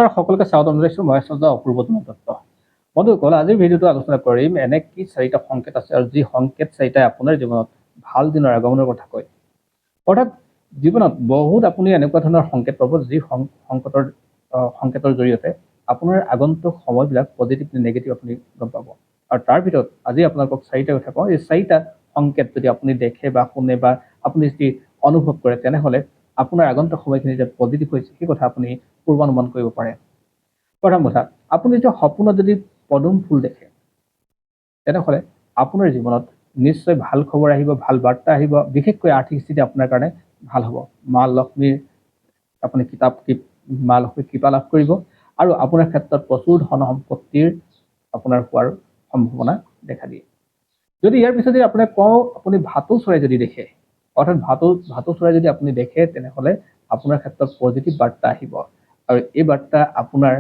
নমস্কাৰ সকলোকে স্বাগতম জনাইছোঁ। মই আছোঁ অপূৰ্বতম দত্ত। বন্ধুসকল, আজিৰ ভিডিঅ'টো আলোচনা কৰিম এনে কি চাৰিটা সংকেত আছে আৰু যি সংকেত চাৰিটাই আপোনাৰ জীৱনত ভাল দিনৰ আগমনৰ কথা কয়। অৰ্থাৎ জীৱনত বহুত আপুনি এনেকুৱা ধৰণৰ সংকেত পাব যি সংকেতৰ জৰিয়তে আপোনাৰ আগন্তুক সময়বিলাক পজিটিভ নে নেগেটিভ আপুনি গম পাব। আৰু তাৰ ভিতৰত আজি আপোনালোকক চাৰিটা কথা কওঁ। এই চাৰিটা সংকেত যদি আপুনি দেখে বা শুনে বা আপুনি যদি অনুভৱ কৰে, তেনেহ'লে আপোনাৰ আগন্তুক সময়খিনি যে পজিটিভ হৈছে সেই কথা আপুনি পূৰ্বানুমান কৰিব পাৰে। প্ৰথম কথা, আপুনি যদি সপোনত যদি পদুম ফুল দেখে, তেনেহ'লে আপোনাৰ জীৱনত নিশ্চয় ভাল খবৰ আহিব, ভাল বাৰ্তা আহিব। বিশেষকৈ আৰ্থিক স্থিতি আপোনাৰ কাৰণে ভাল হ'ব। মা লক্ষ্মীৰ মা লক্ষ্মীৰ কৃপা লাভ কৰিব আৰু আপোনাৰ ক্ষেত্ৰত প্ৰচুৰ ধন সম্পত্তিৰ আপোনাৰ হোৱাৰ সম্ভাৱনা দেখা দিয়ে। যদি ইয়াৰ পিছত যদি আপোনাক কওঁ, আপুনি ভাটৌ চৰাই যদি দেখে, অৰ্থাৎ ভাটৌ চৰাই যদি আপুনি দেখে, তেনেহ'লে আপোনাৰ ক্ষেত্ৰত পজিটিভ বাৰ্তা আহিব আৰু এই বাৰ্তা আপোনাৰ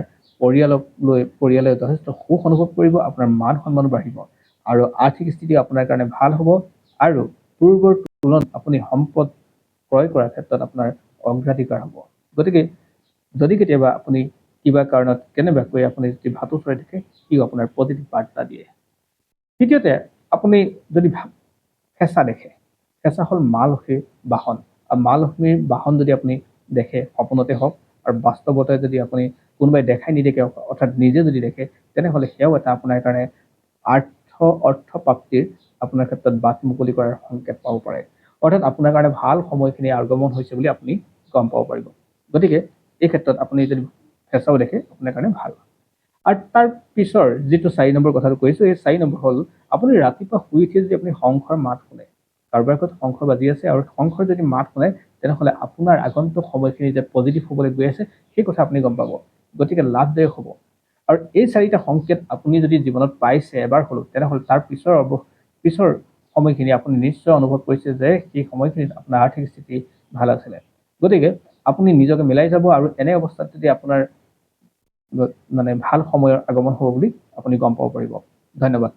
পৰিয়ালে যথেষ্ট সুখ অনুভৱ কৰিব। আপোনাৰ মান সন্মান বাঢ়িব আৰু আৰ্থিক স্থিতি আপোনাৰ কাৰণে ভাল হ'ব আৰু পূৰ্বৰ তুলনাত আপুনি সম্পদ ক্ৰয় কৰাৰ ক্ষেত্ৰত আপোনাৰ অগ্ৰাধিকাৰ হ'ব। গতিকে যদি কেতিয়াবা আপুনি কিবা কাৰণত কেনেবাকৈ আপুনি যদি ভাটৌ চৰাই দেখে, সিও আপোনাৰ পজিটিভ বাৰ্তা দিয়ে। দ্বিতীয়তে, আপুনি যদি ফেঁচা দেখে, ফেঁচা হ'ল মা লক্ষ্মীৰ বাহন। আৰু মা লক্ষ্মীৰ বাহন যদি আপুনি দেখে, সপোনতে হওক আৰু বাস্তৱতে যদি আপুনি কোনোবাই দেখাই নিদেখে, অৰ্থাৎ নিজে যদি দেখে, তেনেহ'লে সেয়াও এটা আপোনাৰ কাৰণে অৰ্থ প্ৰাপ্তিৰ আপোনাৰ ক্ষেত্ৰত বাট মুকলি কৰাৰ সংকেত পাব পাৰে। অৰ্থাৎ আপোনাৰ কাৰণে ভাল সময়খিনি আগমন হৈছে বুলি আপুনি গম পাব পাৰিব। গতিকে এই ক্ষেত্ৰত আপুনি যদি ফেঁচাও দেখে, আপোনাৰ কাৰণে ভাল। আৰু তাৰ পিছৰ যিটো 4 নম্বৰ কথাটো কৈছোঁ, এই 4 নম্বৰ হ'ল আপুনি ৰাতিপুৱা শুই উঠি যদি আপুনি শংখৰ মাত শুনে, কাৰোবাৰ ঘৰত শংখ বাজি আছে আৰু শংখৰ যদি মাত শুনে, তেনেহ'লে আপোনাৰ আগন্তুক সময়খিনি যে পজিটিভ হ'বলৈ গৈ আছে সেই কথা আপুনি গম পাব। গতিকে লাভদায়ক হ'ব। আৰু এই 4টা সংকেত আপুনি যদি জীৱনত পাইছে এবাৰ হ'লেও, তেনেহ'লে তাৰ পিছৰ সময়খিনি আপুনি নিশ্চয় অনুভৱ কৰিছে যে সেই সময়খিনিত আপোনাৰ আৰ্থিক স্থিতি ভাল আছিলে। গতিকে আপুনি নিজকে মিলাই যাব আৰু এনে অৱস্থাত যদি আপোনাৰ ভাল সময়ৰ আগমন হ'ব বুলি আপুনি গম পাব পাৰিব। ধন্যবাদ।